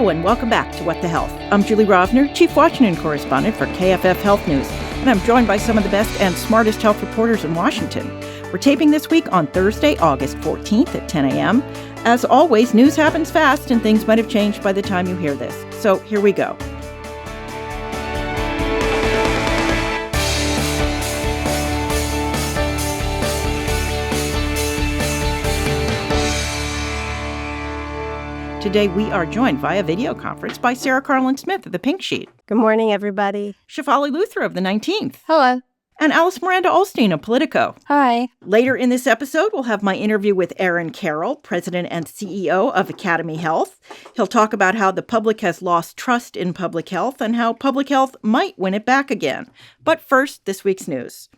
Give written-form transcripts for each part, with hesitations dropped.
Hello and welcome back to What the Health. I'm Julie Rovner, Chief Washington Correspondent for KFF Health News, and I'm joined by some of the best and smartest health reporters in Washington. We're taping this week on Thursday, August 14th at 10 a.m. As always, news happens fast and things might have changed by the time you hear this. So here we go. Today, we are joined via video conference by Sarah Karlin-Smith of The Pink Sheet. Good morning, everybody. Shefali Luthra of The 19th. Hello. And Miranda Ollstein of Politico. Hi. Later in this episode, we'll have my interview with Carroll, President and CEO of AcademyHealth. He'll talk about how the public has lost trust in public health and how public health might win it back again. But first, this week's news.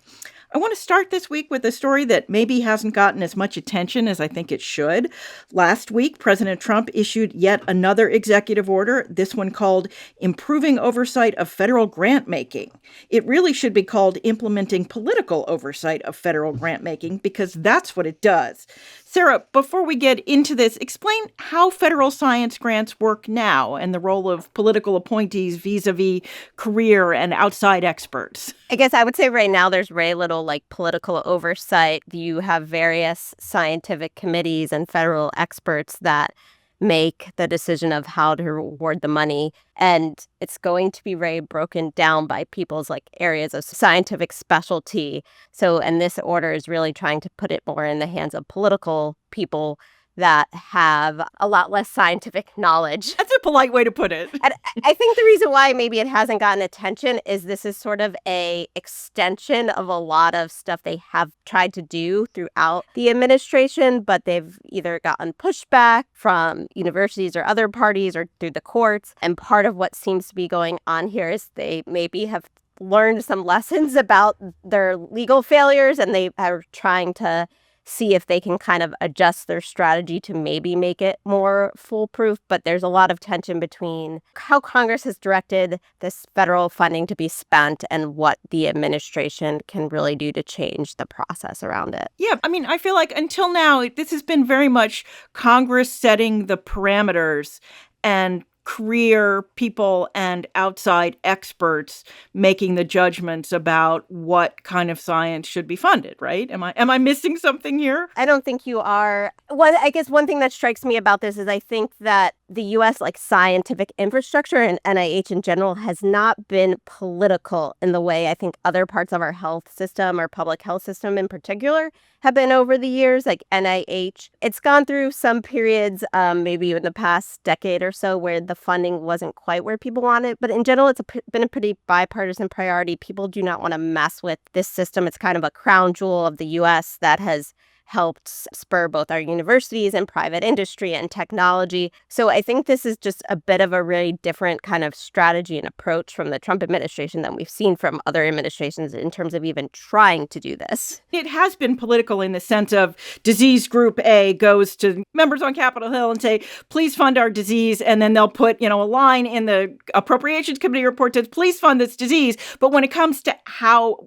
I want to start this week with a story that maybe hasn't gotten as much attention as I think it should. Last week, President Trump issued yet another executive order, this one called Improving Oversight of Federal Grant Making. It really should be called Implementing Political Oversight of Federal Grant Making because that's what it does. Sarah, before we get into this, explain how federal science grants work now and the role of political appointees vis-a-vis career and outside experts. I guess I would say right now there's very little political oversight. You have various scientific committees and federal experts that make the decision of how to reward the money. And it's going to be very broken down by people's areas of scientific specialty. And this order is really trying to put it more in the hands of political people that have a lot less scientific knowledge. That's a polite way to put it. And I think the reason why maybe it hasn't gotten attention is this is sort of a extension of a lot of stuff they have tried to do throughout the administration, but they've either gotten pushback from universities or other parties or through the courts. And part of what seems to be going on here is they maybe have learned some lessons about their legal failures, and they are trying to see if they can kind of adjust their strategy to maybe make it more foolproof. But there's a lot of tension between how Congress has directed this federal funding to be spent and what the administration can really do to change the process around it. Yeah, I feel like until now, this has been very much Congress setting the parameters and career people and outside experts making the judgments about what kind of science should be funded, right? Am I missing something here? I don't think you are. Well, I guess one thing that strikes me about this is I think that the U.S. scientific infrastructure and NIH in general has not been political in the way I think other parts of our health system or public health system in particular have been over the years. NIH, it's gone through some periods, maybe in the past decade or so, where the funding wasn't quite where people want it. But in general, it's been a pretty bipartisan priority. People do not want to mess with this system. It's kind of a crown jewel of the U.S. that has helped spur both our universities and private industry and technology. So I think this is just a bit of a really different kind of strategy and approach from the Trump administration than we've seen from other administrations in terms of even trying to do this. It has been political in the sense of disease group A goes to members on Capitol Hill and say, please fund our disease. And then they'll put, a line in the Appropriations Committee report that please fund this disease. But when it comes to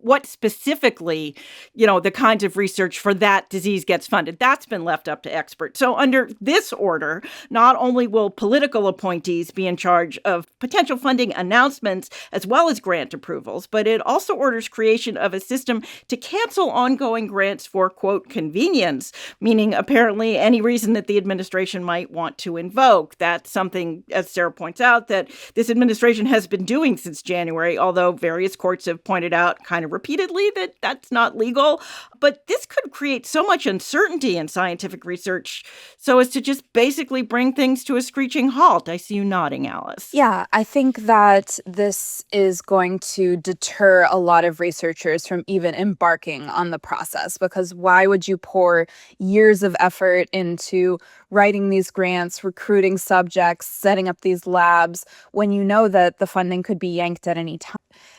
what specifically, the kinds of research for that disease gets funded, that's been left up to experts. So under this order, not only will political appointees be in charge of potential funding announcements as well as grant approvals, but it also orders creation of a system to cancel ongoing grants for, quote, convenience, meaning apparently any reason that the administration might want to invoke. That's something, as Sarah points out, that this administration has been doing since January, although various courts have pointed out kind of repeatedly that that's not legal. But this could create so much uncertainty in scientific research so as to just basically bring things to a screeching halt. I see you nodding, Alice. Yeah, I think that this is going to deter a lot of researchers from even embarking on the process, because why would you pour years of effort into writing these grants, recruiting subjects, setting up these labs, when you know that the funding could be yanked at any time?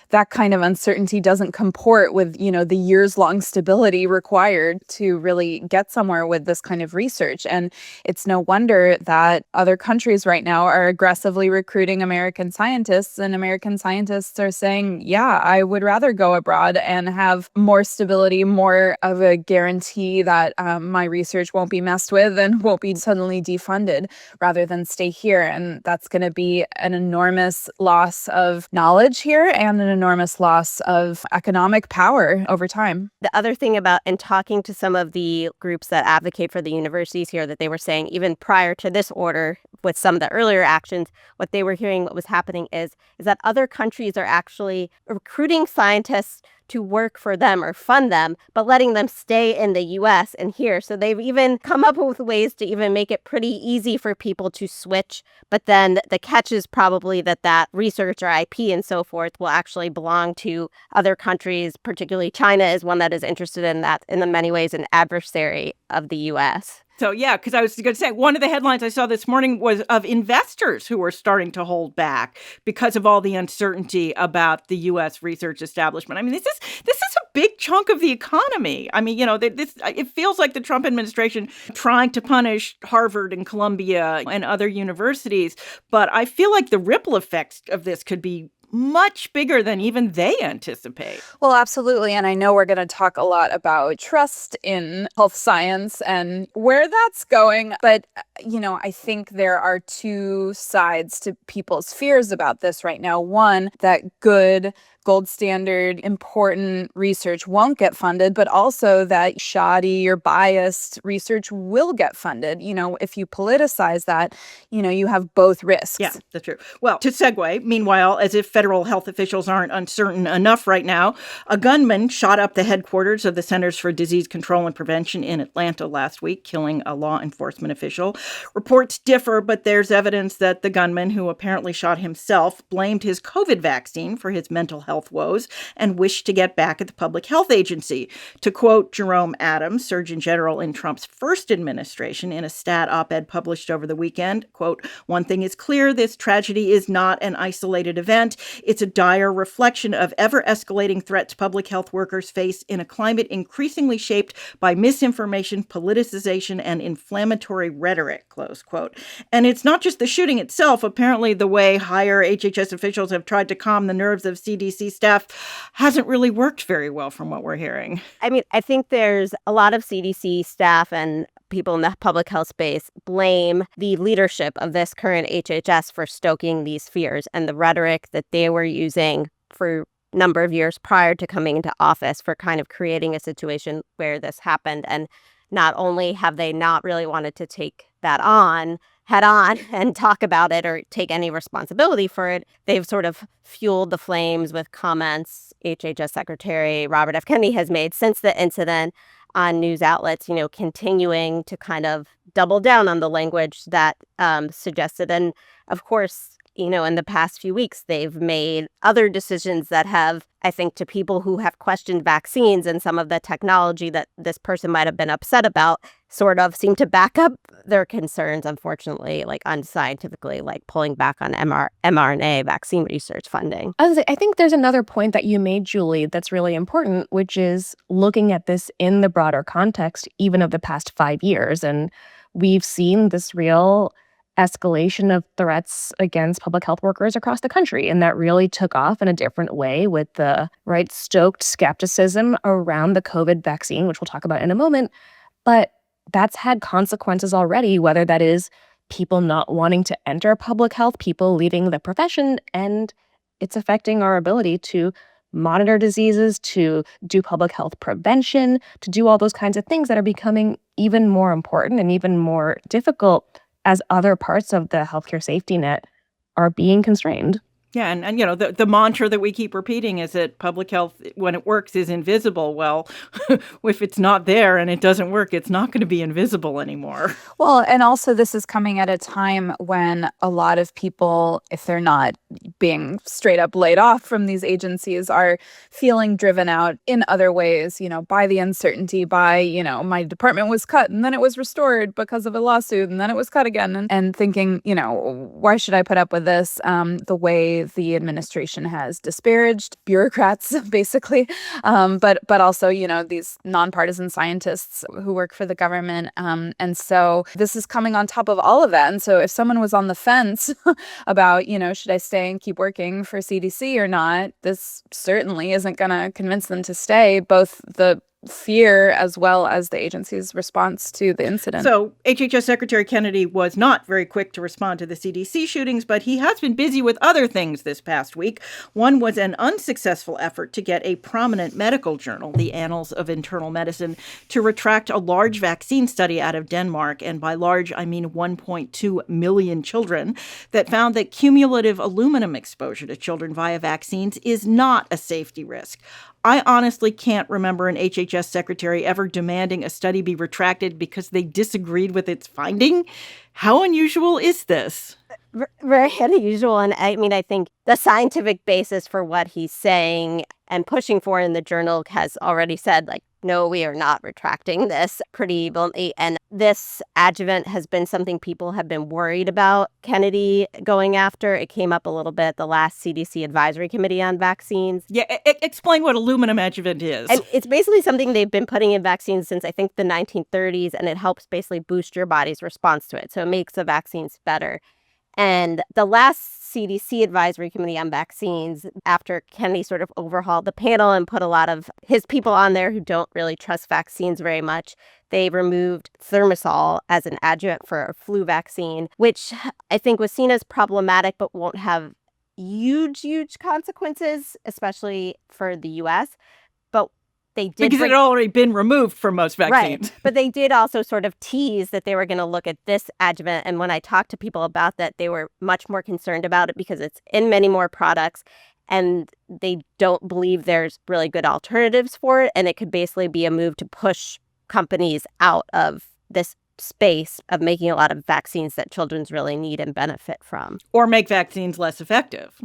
that kind of uncertainty doesn't comport with, the years-long stability required to really get somewhere with this kind of research. And it's no wonder that other countries right now are aggressively recruiting American scientists, and American scientists are saying, yeah, I would rather go abroad and have more stability, more of a guarantee that my research won't be messed with and won't be suddenly defunded, rather than stay here. And that's going to be an enormous loss of knowledge here and an enormous loss of economic power over time. The other thing about, and talking to some of the groups that advocate for the universities here, that they were saying even prior to this order, with some of the earlier actions, what they were hearing, what was happening is that other countries are actually recruiting scientists to work for them or fund them, but letting them stay in the US and here. So they've even come up with ways to even make it pretty easy for people to switch. But then the catch is probably that research or IP and so forth will actually belong to other countries. Particularly China is one that is interested in that, in many ways an adversary of the US. So, yeah, because I was going to say, one of the headlines I saw this morning was of investors who were starting to hold back because of all the uncertainty about the U.S. research establishment. I mean, this is a big chunk of the economy. I mean, it feels like the Trump administration trying to punish Harvard and Columbia and other universities. But I feel like the ripple effects of this could be much bigger than even they anticipate. Well, absolutely. And I know we're going to talk a lot about trust in health science and where that's going. But, I think there are two sides to people's fears about this right now. One, that good, gold standard, important research won't get funded, but also that shoddy or biased research will get funded. If you politicize that, you have both risks. Yeah, that's true. Well, to segue, meanwhile, as if federal health officials aren't uncertain enough right now, a gunman shot up the headquarters of the Centers for Disease Control and Prevention in Atlanta last week, killing a law enforcement official. Reports differ, but there's evidence that the gunman, who apparently shot himself, blamed his COVID vaccine for his mental health woes and wished to get back at the public health agency. To quote Jerome Adams, Surgeon General in Trump's first administration, in a stat op-ed published over the weekend, quote, "One thing is clear, this tragedy is not an isolated event. It's a dire reflection of ever-escalating threats public health workers face in a climate increasingly shaped by misinformation, politicization, and inflammatory rhetoric," close quote. And it's not just the shooting itself. Apparently, the way higher HHS officials have tried to calm the nerves of CDC staff hasn't really worked very well from what we're hearing. I mean, I think there's a lot of CDC staff and people in the public health space blame the leadership of this current HHS for stoking these fears and the rhetoric that they were using for a number of years prior to coming into office for kind of creating a situation where this happened. And not only have they not really wanted to take that on head on and talk about it or take any responsibility for it, they've sort of fueled the flames with comments HHS Secretary Robert F. Kennedy has made since the incident on news outlets, continuing to kind of double down on the language that suggested. And of course, in the past few weeks, they've made other decisions that have, I think, to people who have questioned vaccines and some of the technology that this person might have been upset about, sort of seem to back up their concerns, unfortunately, like unscientifically, like pulling back on mRNA vaccine research funding. I think there's another point that you made, Julie, that's really important, which is looking at this in the broader context, even of the past 5 years. And we've seen this real escalation of threats against public health workers across the country. And that really took off in a different way with the stoked skepticism around the COVID vaccine, which we'll talk about in a moment. But that's had consequences already, whether that is people not wanting to enter public health, people leaving the profession, and it's affecting our ability to monitor diseases, to do public health prevention, to do all those kinds of things that are becoming even more important and even more difficult as other parts of the healthcare safety net are being constrained. Yeah, and the mantra that we keep repeating is that public health, when it works, is invisible. Well, if it's not there and it doesn't work, it's not going to be invisible anymore. Well, and also this is coming at a time when a lot of people, if they're not being straight up laid off from these agencies, are feeling driven out in other ways, by the uncertainty, by, my department was cut and then it was restored because of a lawsuit and then it was cut again. And thinking, why should I put up with this? The way the administration has disparaged bureaucrats, basically, but also, these nonpartisan scientists who work for the government. And so this is coming on top of all of that. And so if someone was on the fence about, should I stay and keep working for CDC or not, this certainly isn't going to convince them to stay, both the fear as well as the agency's response to the incident. So HHS Secretary Kennedy was not very quick to respond to the CDC shootings, but he has been busy with other things this past week. One was an unsuccessful effort to get a prominent medical journal, the Annals of Internal Medicine, to retract a large vaccine study out of Denmark, and by large, I mean 1.2 million children, that found that cumulative aluminum exposure to children via vaccines is not a safety risk. I honestly can't remember an HHS secretary ever demanding a study be retracted because they disagreed with its finding. How unusual is this? Very unusual. And I think the scientific basis for what he's saying and pushing for in the journal has already said, no, we are not retracting this pretty bluntly. And this adjuvant has been something people have been worried about Kennedy going after. It came up a little bit at the last CDC Advisory Committee on Vaccines. Yeah, explain what aluminum adjuvant is. And it's basically something they've been putting in vaccines since, I think, the 1930s, and it helps basically boost your body's response to it. So it makes the vaccines better. And the last CDC Advisory Committee on Vaccines, after Kennedy sort of overhauled the panel and put a lot of his people on there who don't really trust vaccines very much, they removed thimerosal as an adjuvant for a flu vaccine, which I think was seen as problematic but won't have huge consequences, especially for the U.S. But they did because it had already been removed from most vaccines. Right. But they did also sort of tease that they were going to look at this adjuvant. And when I talked to people about that, they were much more concerned about it because it's in many more products and they don't believe there's really good alternatives for it. And it could basically be a move to push companies out of this space of making a lot of vaccines that children really need and benefit from. Or make vaccines less effective.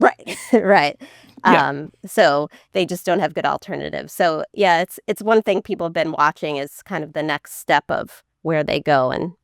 Right. Right. Yeah. So they just don't have good alternatives. So, yeah, it's one thing people have been watching is kind of the next step of where they go in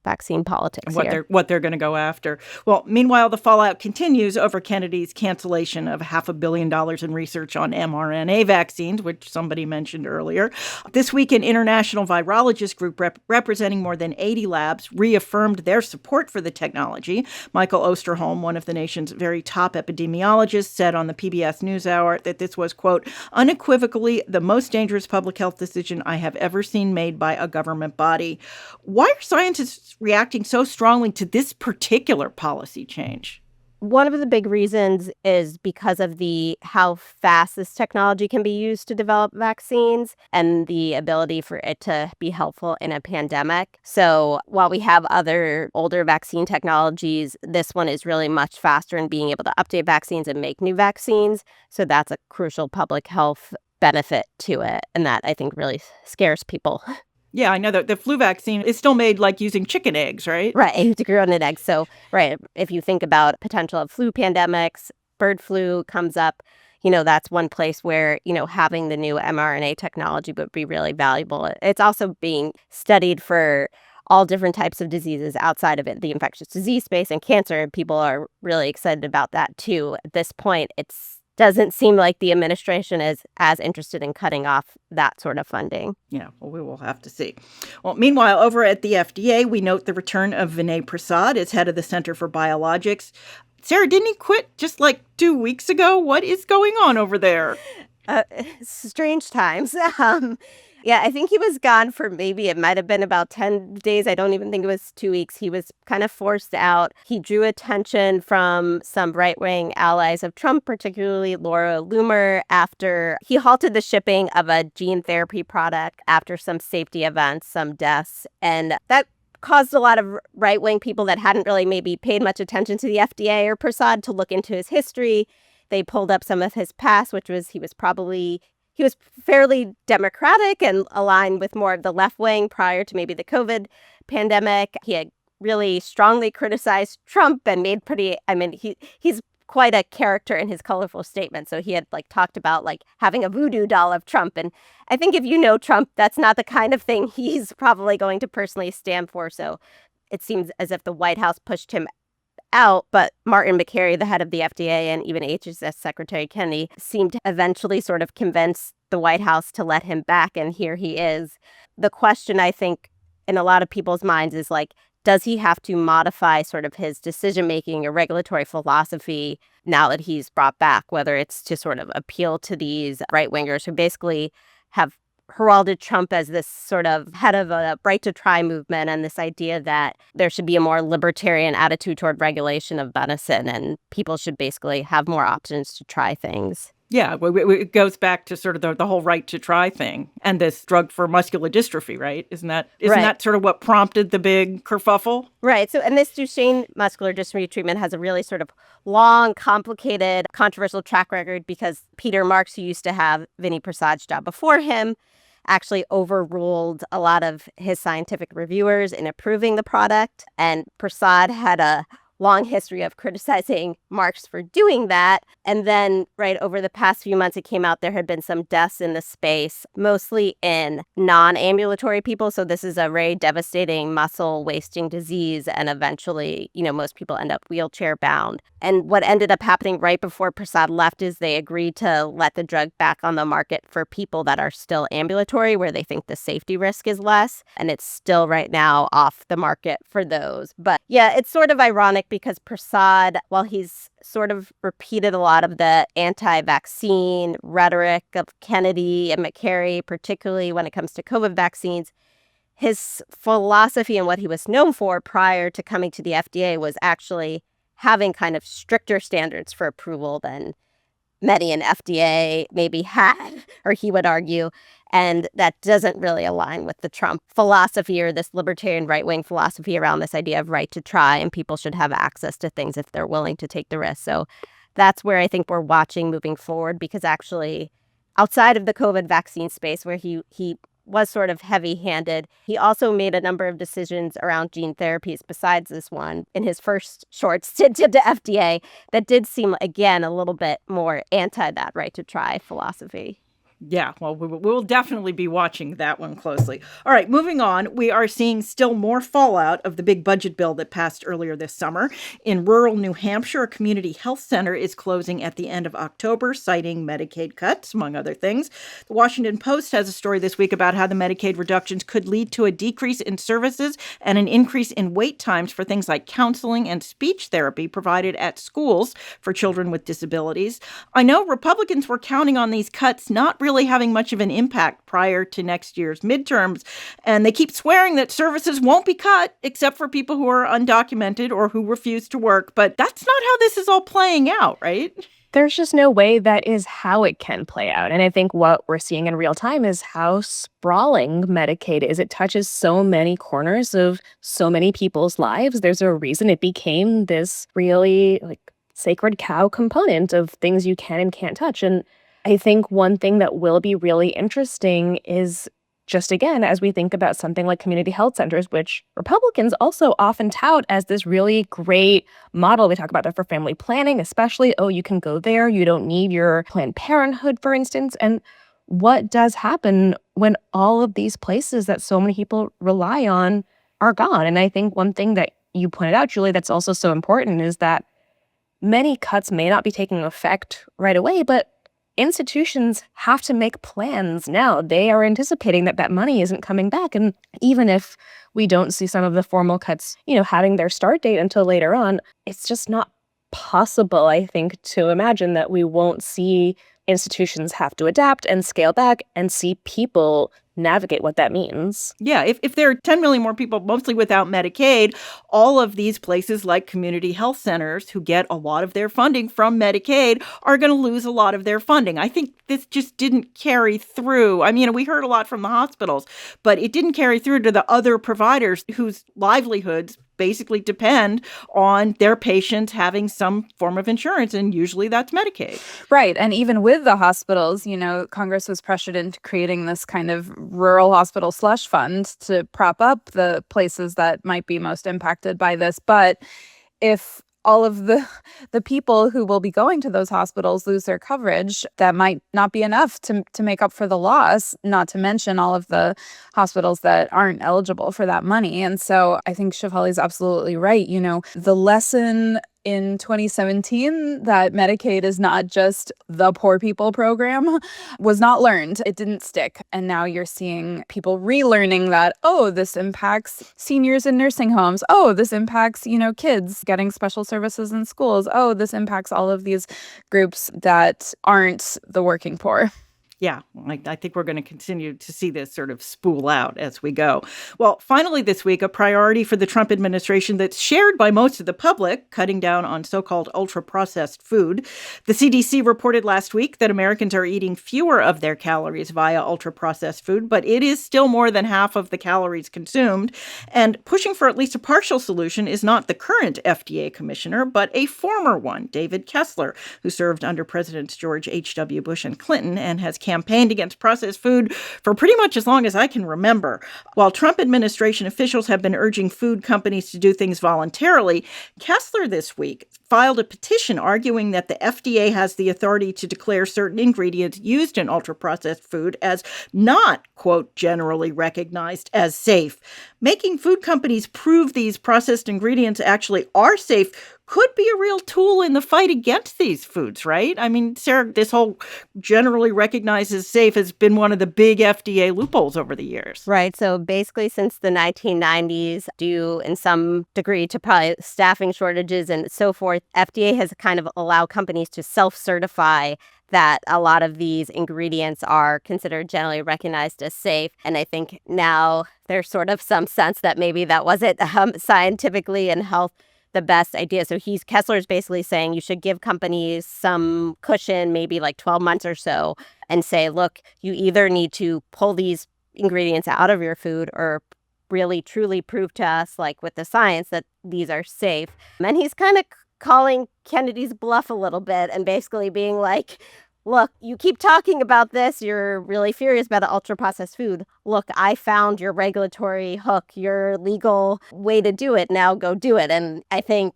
vaccine politics what they're going to go after. Well, meanwhile, the fallout continues over Kennedy's cancellation of $500 million in research on mRNA vaccines, which somebody mentioned earlier. This week, an international virologist group representing more than 80 labs reaffirmed their support for the technology. Michael Osterholm, one of the nation's very top epidemiologists, said on the PBS NewsHour that this was, quote, unequivocally the most dangerous public health decision I have ever seen made by a government body. Why are scientists reacting so strongly to this particular policy change? One of the big reasons is because of how fast this technology can be used to develop vaccines and the ability for it to be helpful in a pandemic. So while we have other older vaccine technologies, this one is really much faster in being able to update vaccines and make new vaccines. So that's a crucial public health benefit to it. And that, I think, really scares people. Yeah, I know that the flu vaccine is still made using chicken eggs, right? Right, you have to grow on an egg. So, right, if you think about potential of flu pandemics, bird flu comes up, that's one place where, having the new mRNA technology would be really valuable. It's also being studied for all different types of diseases outside of it, the infectious disease space and cancer. People are really excited about that, too. At this point, doesn't seem like the administration is as interested in cutting off that sort of funding. Yeah, well, we will have to see. Well, meanwhile, over at the FDA, we note the return of Vinay Prasad as head of the Center for Biologics. Sarah, didn't he quit just 2 weeks ago? What is going on over there? Strange times. Yeah, I think he was gone for it might have been about 10 days. I don't even think it was 2 weeks. He was kind of forced out. He drew attention from some right-wing allies of Trump, particularly Laura Loomer, after he halted the shipping of a gene therapy product after some safety events, some deaths. And that caused a lot of right-wing people that hadn't really maybe paid much attention to the FDA or Prasad to look into his history. They pulled up some of his past, which was he was fairly democratic and aligned with more of the left wing prior to maybe the COVID pandemic. He had really strongly criticized Trump and he's quite a character in his colorful statement. So he had talked about having a voodoo doll of Trump. And I think if you know Trump, that's not the kind of thing he's probably going to personally stand for. So it seems as if the White House pushed him out, but Martin McCary, the head of the FDA, and even HHS Secretary Kennedy seemed to eventually sort of convince the White House to let him back, and here he is. The question, I think, in a lot of people's minds is like, does he have to modify sort of his decision-making or regulatory philosophy now that he's brought back, whether it's to sort of appeal to these right-wingers who basically have heralded Trump as this sort of head of a right to try movement and this idea that there should be a more libertarian attitude toward regulation of medicine and people should basically have more options to try things. Yeah, it goes back to sort of the whole right to try thing and this drug for muscular dystrophy, right? Isn't that sort of what prompted the big kerfuffle? Right. So, and this Duchenne muscular dystrophy treatment has a really sort of long, complicated, controversial track record because Peter Marks, who used to have Vinnie Prasad's job before him, actually overruled a lot of his scientific reviewers in approving the product. And Prasad had a long history of criticizing Marks for doing that. And then right over the past few months, it came out there had been some deaths in the space, mostly in non-ambulatory people. So this is a very devastating muscle wasting disease. And eventually, most people end up wheelchair bound. And what ended up happening right before Prasad left is they agreed to let the drug back on the market for people that are still ambulatory, where they think the safety risk is less. And it's still right now off the market for those. But yeah, it's sort of ironic because Prasad, while he's sort of repeated a lot of the anti-vaccine rhetoric of Kennedy and McCary, particularly when it comes to COVID vaccines, his philosophy and what he was known for prior to coming to the FDA was actually having kind of stricter standards for approval than Medi and FDA maybe had, or he would argue. And that doesn't really align with the Trump philosophy or this libertarian right-wing philosophy around this idea of right to try and people should have access to things if they're willing to take the risk. So that's where I think we're watching moving forward, because actually outside of the COVID vaccine space where he was sort of heavy-handed, he also made a number of decisions around gene therapies besides this one in his first short stint at the FDA that did seem, again, a little bit more anti that right to try philosophy. Yeah, well, we'll definitely be watching that one closely. All right, moving on. We are seeing still more fallout of the big budget bill that passed earlier this summer. In rural New Hampshire, a community health center is closing at the end of October, citing Medicaid cuts, among other things. The Washington Post has a story this week about how the Medicaid reductions could lead to a decrease in services and an increase in wait times for things like counseling and speech therapy provided at schools for children with disabilities. I know Republicans were counting on these cuts not really having much of an impact prior to next year's midterms. And they keep swearing that services won't be cut except for people who are undocumented or who refuse to work. But that's not how this is all playing out, right? There's just no way that is how it can play out. And I think what we're seeing in real time is how sprawling Medicaid is. It touches so many corners of so many people's lives. There's a reason it became this really sacred cow component of things you can and can't touch. And I think one thing that will be really interesting is just, again, as we think about something like community health centers, which Republicans also often tout as this really great model. They talk about that for family planning, especially, you can go there. You don't need your Planned Parenthood, for instance. And what does happen when all of these places that so many people rely on are gone? And I think one thing that you pointed out, Julie, that's also so important is that many cuts may not be taking effect right away, but institutions have to make plans now. They are anticipating that money isn't coming back. And even if we don't see some of the formal cuts, having their start date until later on, it's just not possible, I think, to imagine that we won't see institutions have to adapt and scale back and see people navigate what that means. Yeah, if there are 10 million more people, mostly without Medicaid, all of these places like community health centers who get a lot of their funding from Medicaid are going to lose a lot of their funding. I think this just didn't carry through. I mean, we heard a lot from the hospitals, but it didn't carry through to the other providers whose livelihoods basically depend on their patients having some form of insurance, and usually that's Medicaid. Right. And even with the hospitals, Congress was pressured into creating this kind of rural hospital slush fund to prop up the places that might be most impacted by this. But if all of the people who will be going to those hospitals lose their coverage, that might not be enough to make up for the loss, not to mention all of the hospitals that aren't eligible for that money. And so I think Shefali is absolutely right. The lesson in 2017 that Medicaid is not just the poor people program was not learned. It didn't stick. And now you're seeing people relearning that, oh, this impacts seniors in nursing homes. Oh, this impacts, kids getting special services in schools. Oh, this impacts all of these groups that aren't the working poor. Yeah, I think we're going to continue to see this sort of spool out as we go. Well, finally this week, a priority for the Trump administration that's shared by most of the public, cutting down on so-called ultra-processed food. The CDC reported last week that Americans are eating fewer of their calories via ultra-processed food, but it is still more than half of the calories consumed. And pushing for at least a partial solution is not the current FDA commissioner, but a former one, David Kessler, who served under Presidents George H.W. Bush and Clinton and has campaigned against processed food for pretty much as long as I can remember. While Trump administration officials have been urging food companies to do things voluntarily, Kessler this week filed a petition arguing that the FDA has the authority to declare certain ingredients used in ultra-processed food as not, quote, generally recognized as safe. Making food companies prove these processed ingredients actually are safe could be a real tool in the fight against these foods, right? I mean, Sarah, this whole generally recognized as safe has been one of the big FDA loopholes over the years. Right. So basically, since the 1990s, due in some degree to probably staffing shortages and so forth, FDA has kind of allowed companies to self-certify that a lot of these ingredients are considered generally recognized as safe. And I think now there's sort of some sense that maybe that wasn't scientifically and health the best idea. So Kessler's basically saying you should give companies some cushion, maybe like 12 months or so, and say, look, you either need to pull these ingredients out of your food or really truly prove to us, like with the science, that these are safe. And he's kind of calling Kennedy's bluff a little bit and basically being like, look, you keep talking about this. You're really furious about the ultra-processed food. Look, I found your regulatory hook, your legal way to do it. Now go do it. And I think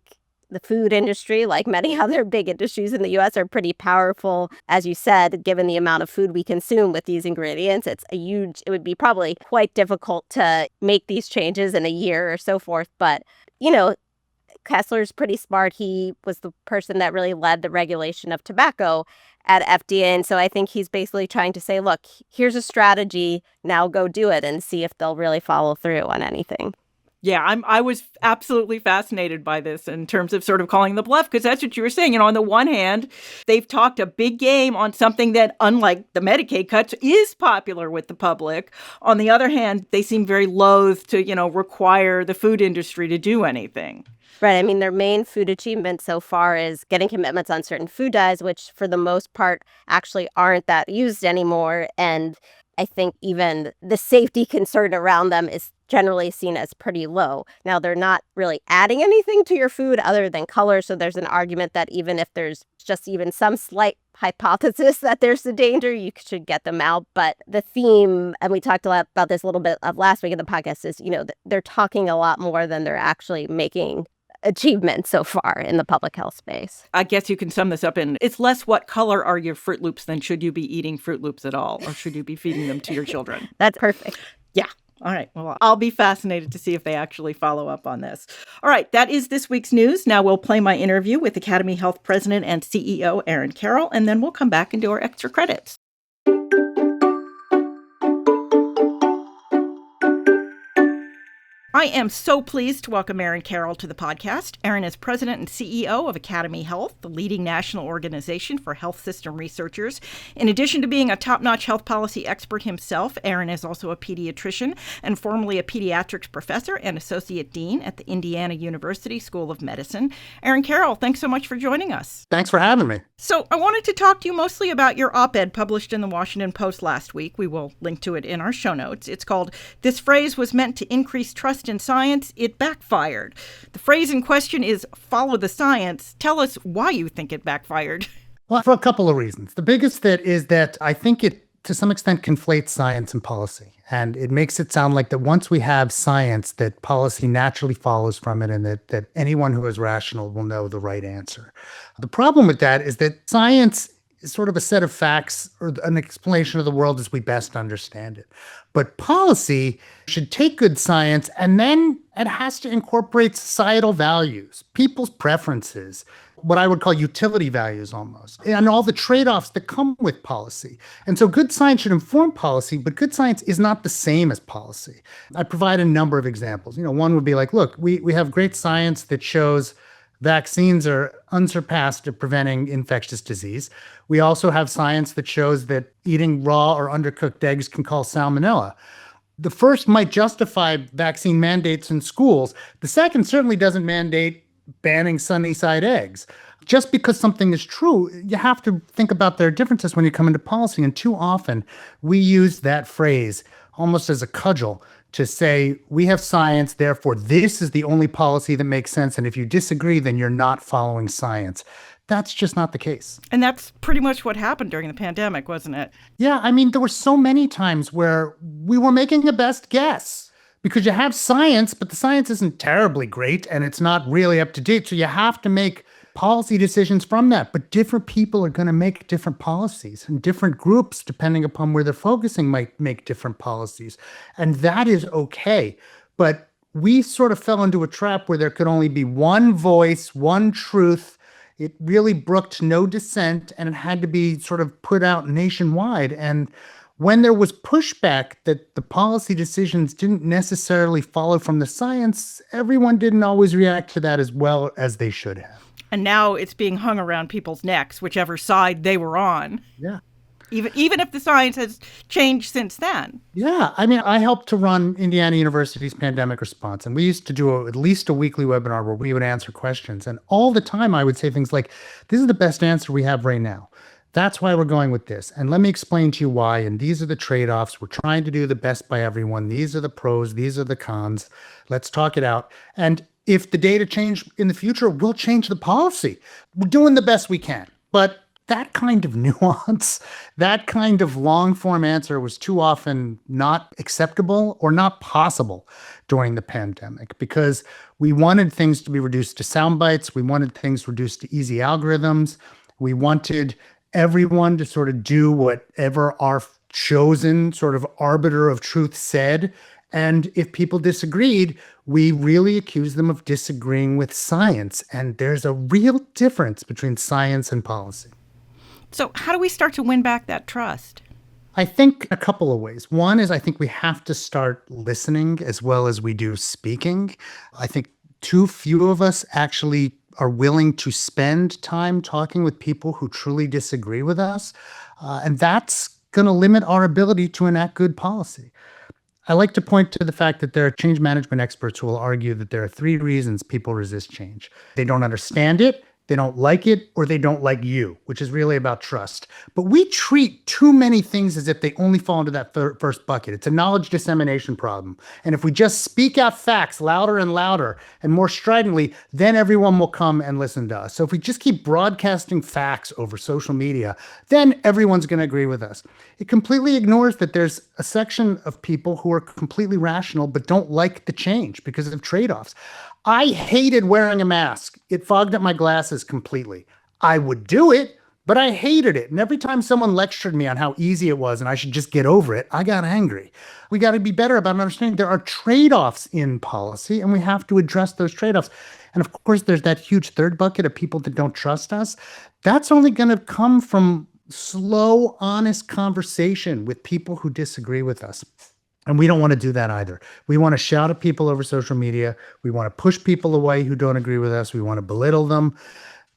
the food industry, like many other big industries in the U.S., are pretty powerful. As you said, given the amount of food we consume with these ingredients, it would be probably quite difficult to make these changes in a year or so forth. But, Kessler's pretty smart. He was the person that really led the regulation of tobacco at FDA. And so I think he's basically trying to say, look, here's a strategy. Now go do it and see if they'll really follow through on anything. Yeah, I was absolutely fascinated by this in terms of sort of calling the bluff, because that's what you were saying. On the one hand, they've talked a big game on something that, unlike the Medicaid cuts, is popular with the public. On the other hand, they seem very loath to, require the food industry to do anything. Right. I mean, their main food achievement so far is getting commitments on certain food dyes, which for the most part actually aren't that used anymore. And I think even the safety concern around them is generally seen as pretty low. Now, they're not really adding anything to your food other than color. So there's an argument that even if there's just even some slight hypothesis that there's a danger, you should get them out. But the theme, and we talked a lot about this a little bit of last week in the podcast, is, they're talking a lot more than they're actually making achievement so far in the public health space. I guess you can sum this up in, it's less what color are your Fruit Loops than should you be eating Fruit Loops at all, or should you be feeding them to your children? That's perfect. Yeah. All right. Well, I'll be fascinated to see if they actually follow up on this. All right. That is this week's news. Now we'll play my interview with Academy Health President and CEO Aaron Carroll, and then we'll come back and do our extra credits. I am so pleased to welcome Aaron Carroll to the podcast. Aaron is president and CEO of Academy Health, the leading national organization for health system researchers. In addition to being a top-notch health policy expert himself, Aaron is also a pediatrician and formerly a pediatrics professor and associate dean at the Indiana University School of Medicine. Aaron Carroll, thanks so much for joining us. Thanks for having me. So I wanted to talk to you mostly about your op-ed published in the Washington Post last week. We will link to it in our show notes. It's called, "This Phrase Was Meant to Increase Trust in Science. It Backfired." The phrase in question is "follow the science." Tell us why you think it backfired. Well, for a couple of reasons. The biggest is that I think it to some extent conflates science and policy. And it makes it sound like that once we have science, that policy naturally follows from it, and that anyone who is rational will know the right answer. The problem with that is that science is sort of a set of facts or an explanation of the world as we best understand it. But policy should take good science, and then it has to incorporate societal values, people's preferences, what I would call utility values almost, and all the trade-offs that come with policy. And so good science should inform policy, but good science is not the same as policy. I provide a number of examples. One would be like, look, we have great science that shows vaccines are unsurpassed at preventing infectious disease. We also have science that shows that eating raw or undercooked eggs can cause salmonella. The first might justify vaccine mandates in schools. The second certainly doesn't mandate banning sunny-side eggs. Just because something is true, you have to think about their differences when you come into policy. And too often, we use that phrase almost as a cudgel to say, we have science, therefore this is the only policy that makes sense. And if you disagree, then you're not following science. That's just not the case. And that's pretty much what happened during the pandemic, wasn't it? Yeah, I mean, there were so many times where we were making a best guess because you have science, but the science isn't terribly great and it's not really up to date. So you have to make policy decisions from that. But different people are going to make different policies, and different groups, depending upon where they're focusing, might make different policies. And that is okay. But we sort of fell into a trap where there could only be one voice, one truth. It really brooked no dissent, and it had to be sort of put out nationwide. And when there was pushback that the policy decisions didn't necessarily follow from the science, everyone didn't always react to that as well as they should have. And now it's being hung around people's necks, whichever side they were on. Yeah. Even if the science has changed since then. Yeah. I mean, I helped to run Indiana University's pandemic response, and we used to do at least a weekly webinar where we would answer questions. And all the time I would say things like, this is the best answer we have right now. That's why we're going with this. And let me explain to you why. And these are the trade-offs. We're trying to do the best by everyone. These are the pros. These are the cons. Let's talk it out. And if the data change in the future, we'll change the policy. We're doing the best we can. But that kind of nuance, that kind of long-form answer was too often not acceptable or not possible during the pandemic because we wanted things to be reduced to sound bites. We wanted things reduced to easy algorithms. We wanted everyone to sort of do whatever our chosen sort of arbiter of truth said. And if people disagreed, we really accused them of disagreeing with science. And there's a real difference between science and policy. So how do we start to win back that trust? I think a couple of ways. One is I think we have to start listening as well as we do speaking. I think too few of us actually are willing to spend time talking with people who truly disagree with us. And that's going to limit our ability to enact good policy. I like to point to the fact that there are change management experts who will argue that there are 3 reasons people resist change. They don't understand it, they don't like it, or they don't like you, which is really about trust. But we treat too many things as if they only fall into that first bucket. It's a knowledge dissemination problem. And if we just speak out facts louder and louder and more stridently, then everyone will come and listen to us. So if we just keep broadcasting facts over social media, then everyone's going to agree with us. It completely ignores that there's a section of people who are completely rational but don't like the change because of trade-offs. I hated wearing a mask. It fogged up my glasses completely. I would do it, but I hated it. And every time someone lectured me on how easy it was and I should just get over it, I got angry. We got to be better about understanding there are trade-offs in policy, and we have to address those trade-offs. And of course, there's that huge third bucket of people that don't trust us. That's only going to come from slow, honest conversation with people who disagree with us. And we don't want to do that either. We want to shout at people over social media. We want to push people away who don't agree with us. We want to belittle them.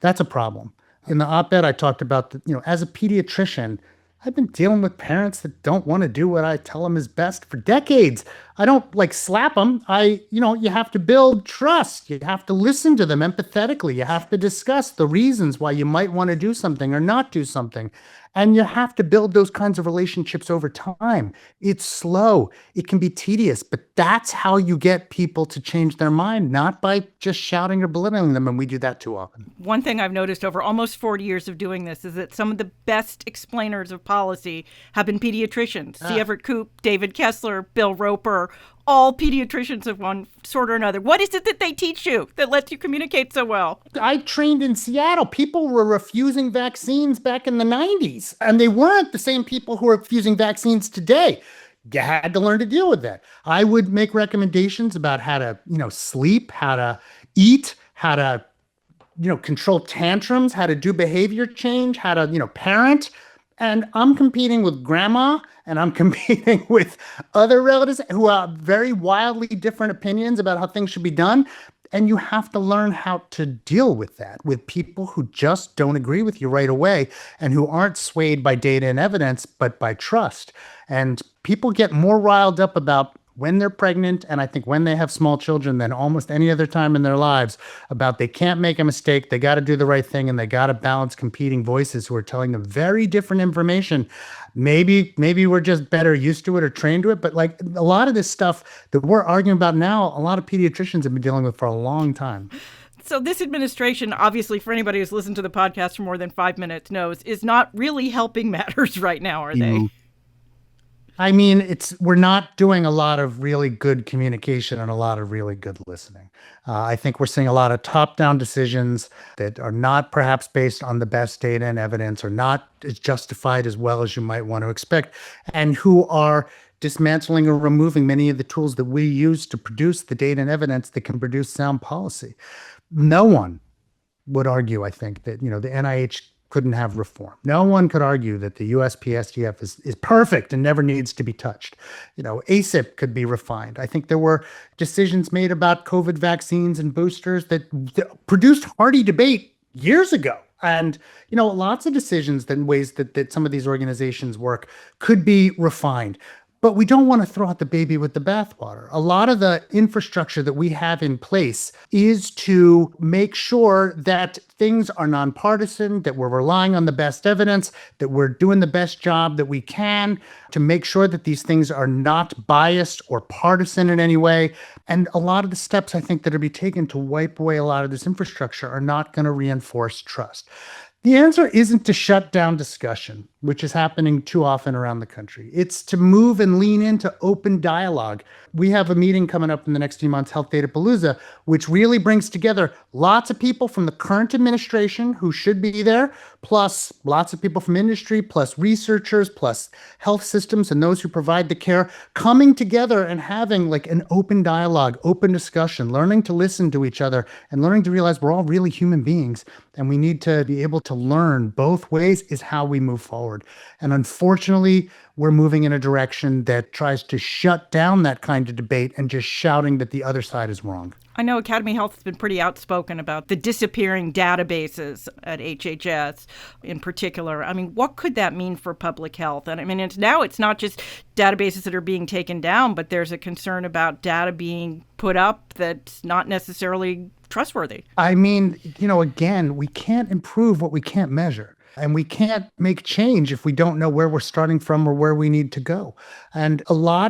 That's a problem. In the op-ed, I talked about, as a pediatrician, I've been dealing with parents that don't want to do what I tell them is best for decades. I don't slap them. You have to build trust. You have to listen to them empathetically. You have to discuss the reasons why you might want to do something or not do something. And you have to build those kinds of relationships over time. It's slow. It can be tedious, but that's how you get people to change their mind, not by just shouting or belittling them. And we do that too often. One thing I've noticed over almost 40 years of doing this is that some of the best explainers of policy have been pediatricians. C. Everett Koop, David Kessler, Bill Roper, all pediatricians of one sort or another. What is it that they teach you that lets you communicate so well? I trained in Seattle. People were refusing vaccines back in the 90s, and they weren't the same people who are refusing vaccines today. You had to learn to deal with that. I would make recommendations about how to, sleep, how to eat, how to, control tantrums, how to do behavior change, how to, parent. And I'm competing with grandma, and I'm competing with other relatives who have very wildly different opinions about how things should be done. And you have to learn how to deal with that, with people who just don't agree with you right away and who aren't swayed by data and evidence, but by trust. And people get more riled up about when they're pregnant, and I think when they have small children, than almost any other time in their lives, about they can't make a mistake, they got to do the right thing, and they got to balance competing voices who are telling them very different information. Maybe we're just better used to it or trained to it, but like a lot of this stuff that we're arguing about now, a lot of pediatricians have been dealing with for a long time. So this administration, obviously, for anybody who's listened to the podcast for more than 5 minutes knows, is not really helping matters right now, are they? I mean, we're not doing a lot of really good communication and a lot of really good listening. I think we're seeing a lot of top-down decisions that are not perhaps based on the best data and evidence, or not as justified as well as you might want to expect, and who are dismantling or removing many of the tools that we use to produce the data and evidence that can produce sound policy. No one would argue, I think, that the NIH couldn't have reform. No one could argue that the USPSTF is perfect and never needs to be touched. ACIP could be refined. I think there were decisions made about COVID vaccines and boosters that produced hearty debate years ago. And, lots of decisions and ways that some of these organizations work could be refined. But we don't want to throw out the baby with the bathwater. A lot of the infrastructure that we have in place is to make sure that things are nonpartisan, that we're relying on the best evidence, that we're doing the best job that we can to make sure that these things are not biased or partisan in any way. And a lot of the steps I think that are being taken to wipe away a lot of this infrastructure are not going to reinforce trust. The answer isn't to shut down discussion, which is happening too often around the country. It's to move and lean into open dialogue. We have a meeting coming up in the next few months, Health Data Palooza, which really brings together lots of people from the current administration who should be there, plus lots of people from industry, plus researchers, plus health systems and those who provide the care, coming together and having like an open dialogue, open discussion, learning to listen to each other and learning to realize we're all really human beings and we need to be able to learn both ways is how we move forward. And unfortunately, we're moving in a direction that tries to shut down that kind of debate and just shouting that the other side is wrong. I know Academy Health has been pretty outspoken about the disappearing databases at HHS in particular. I mean, what could that mean for public health? And I mean, it's not just databases that are being taken down, but there's a concern about data being put up that's not necessarily trustworthy. I mean, again, we can't improve what we can't measure. And we can't make change if we don't know where we're starting from or where we need to go. And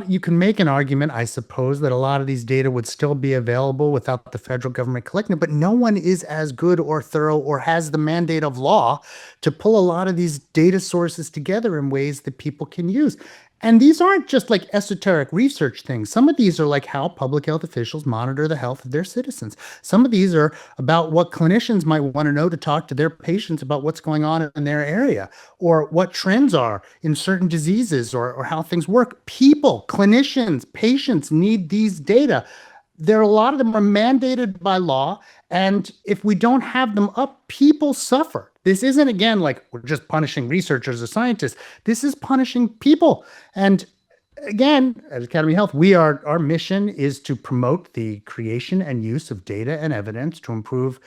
you can make an argument, I suppose, that a lot of these data would still be available without the federal government collecting it, but no one is as good or thorough or has the mandate of law to pull a lot of these data sources together in ways that people can use. And these aren't just like esoteric research things. Some of these are like how public health officials monitor the health of their citizens. Some of these are about what clinicians might want to know to talk to their patients about what's going on in their area, or what trends are in certain diseases, or how things work. People, clinicians, patients need these data. A lot of them are mandated by law. And if we don't have them up, people suffer. This isn't, again, like we're just punishing researchers or scientists. This is punishing people. And again, at Academy Health, our mission is to promote the creation and use of data and evidence to improve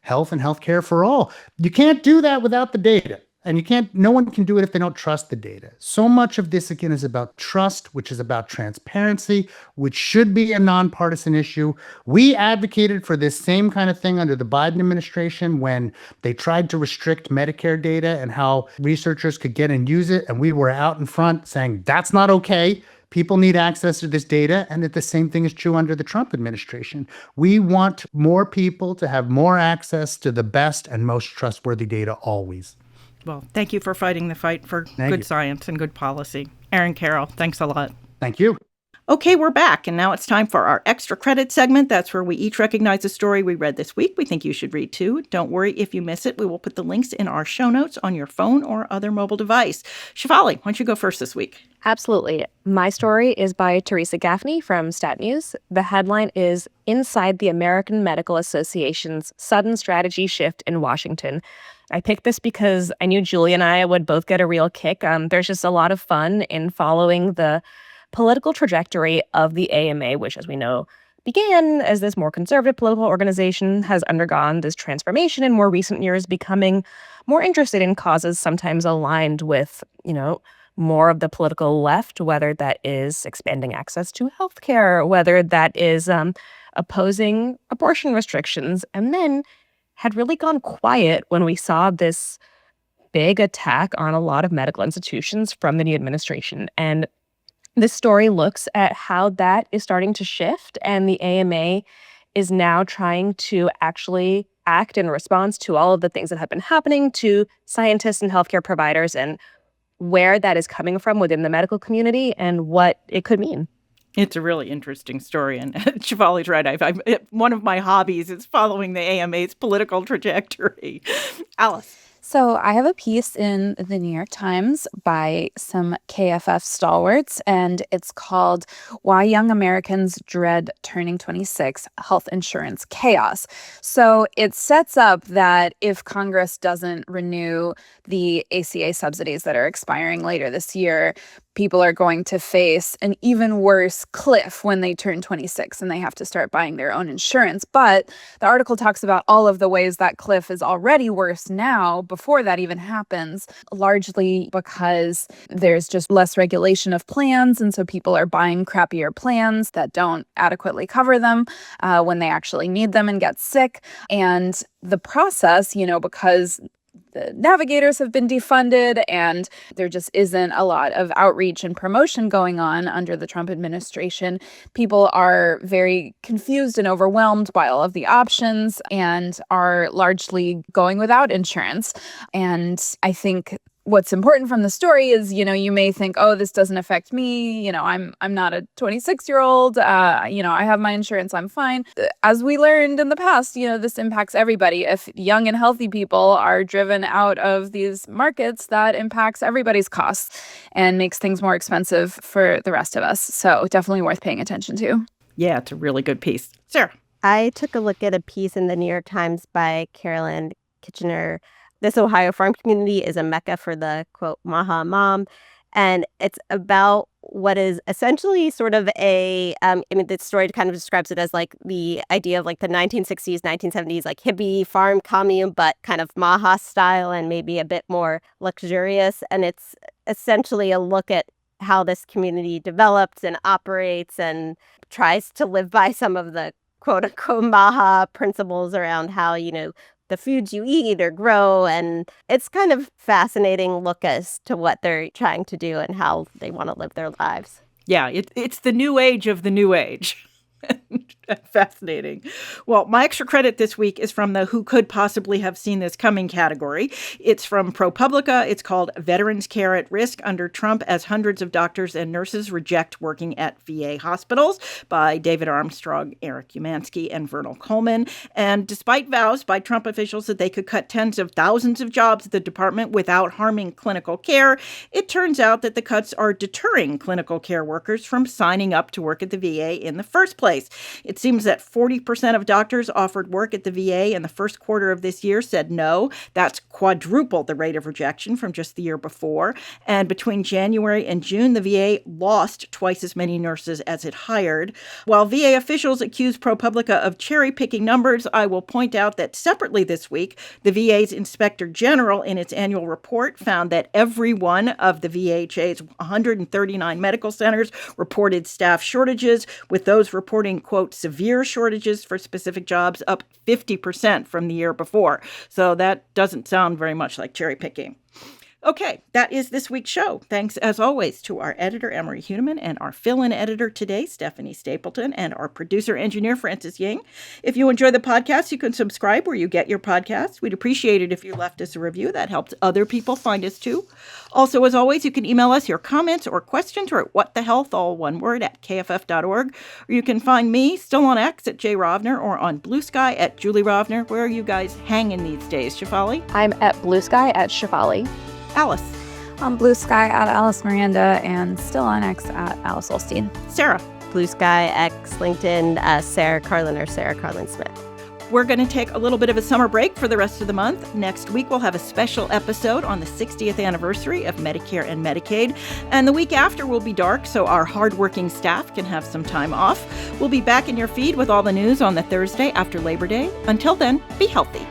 health and healthcare for all. You can't do that without the data. And no one can do it if they don't trust the data. So much of this, again, is about trust, which is about transparency, which should be a nonpartisan issue. We advocated for this same kind of thing under the Biden administration when they tried to restrict Medicare data and how researchers could get and use it. And we were out in front saying that's not okay. People need access to this data, and that the same thing is true under the Trump administration. We want more people to have more access to the best and most trustworthy data always. Well, thank you for fighting the fight for good science and good policy. Aaron Carroll, thanks a lot. Thank you. Okay, we're back, and now it's time for our extra credit segment. That's where we each recognize a story we read this week we think you should read too. Don't worry if you miss it. We will put the links in our show notes on your phone or other mobile device. Shefali, why don't you go first this week? Absolutely. My story is by Teresa Gaffney from Stat News. The headline is Inside the American Medical Association's Sudden Strategy Shift in Washington. I picked this because I knew Julie and I would both get a real kick. There's just a lot of fun in following the political trajectory of the AMA, which, as we know, began as this more conservative political organization, has undergone this transformation in more recent years, becoming more interested in causes sometimes aligned with, more of the political left, whether that is expanding access to healthcare, whether that is opposing abortion restrictions, and then had really gone quiet when we saw this big attack on a lot of medical institutions from the new administration. And this story looks at how that is starting to shift, and the AMA is now trying to actually act in response to all of the things that have been happening to scientists and healthcare providers, and where that is coming from within the medical community and what it could mean. It's a really interesting story, and Shefali's right. One of my hobbies is following the AMA's political trajectory. Alice. So I have a piece in the New York Times by some KFF stalwarts, and it's called Why Young Americans Dread Turning 26, Health Insurance Chaos. So it sets up that if Congress doesn't renew the ACA subsidies that are expiring later this year, people are going to face an even worse cliff when they turn 26 and they have to start buying their own insurance. But the article talks about all of the ways that cliff is already worse now before that even happens, largely because there's just less regulation of plans. And so people are buying crappier plans that don't adequately cover them when they actually need them and get sick. And the process, because the navigators have been defunded and there just isn't a lot of outreach and promotion going on under the Trump administration. People are very confused and overwhelmed by all of the options and are largely going without insurance. And I think what's important from the story is, you may think, oh, this doesn't affect me. I'm not a 26-year-old. I have my insurance. I'm fine. As we learned in the past, this impacts everybody. If young and healthy people are driven out of these markets, that impacts everybody's costs and makes things more expensive for the rest of us. So definitely worth paying attention to. Yeah, it's a really good piece. Sarah. I took a look at a piece in the New York Times by Carolyn Kitchener. This Ohio farm community is a mecca for the, quote, Maha mom. And it's about what is essentially sort of the story kind of describes it as like the idea of like the 1960s, 1970s, like hippie farm commune, but kind of Maha style and maybe a bit more luxurious. And it's essentially a look at how this community develops and operates and tries to live by some of the, quote unquote, Maha principles around how, the foods you eat or grow. And it's kind of fascinating look as to what they're trying to do and how they want to live their lives. Yeah, it's the new age of the new age. Fascinating. Well, my extra credit this week is from the Who Could Possibly Have Seen This Coming category. It's from ProPublica. It's called Veterans Care at Risk Under Trump as Hundreds of Doctors and Nurses Reject Working at VA Hospitals by David Armstrong, Eric Umansky, and Vernal Coleman. And despite vows by Trump officials that they could cut tens of thousands of jobs at the department without harming clinical care, it turns out that the cuts are deterring clinical care workers from signing up to work at the VA in the first place. It's It seems that 40% of doctors offered work at the VA in the first quarter of this year said no. That's quadruple the rate of rejection from just the year before. And between January and June, the VA lost twice as many nurses as it hired. While VA officials accuse ProPublica of cherry-picking numbers, I will point out that separately this week, the VA's Inspector General in its annual report found that every one of the VHA's 139 medical centers reported staff shortages, with those reporting, quote, severe shortages for specific jobs up 50% from the year before. So that doesn't sound very much like cherry picking. Okay, that is this week's show. Thanks, as always, to our editor, Emery Huneman, and our fill-in editor today, Stephanie Stapleton, and our producer-engineer, Francis Ying. If you enjoy the podcast, you can subscribe where you get your podcasts. We'd appreciate it if you left us a review. That helps other people find us, too. Also, as always, you can email us your comments or questions or at whatthehealth, all one word, at kff.org. Or you can find me still on X at Rovner or on Blue Sky at Julie Rovner. Where are you guys hanging these days, Shefali? I'm at Blue Sky at Shefali. Alice. On Blue Sky at Alice Miranda and still on X at Alice Ollstein. Sarah. Blue Sky, X, LinkedIn, Sarah Karlin or Sarah Karlin-Smith. We're going to take a little bit of a summer break for the rest of the month. Next week, we'll have a special episode on the 60th anniversary of Medicare and Medicaid. And the week after will be dark, so our hardworking staff can have some time off. We'll be back in your feed with all the news on the Thursday after Labor Day. Until then, be healthy.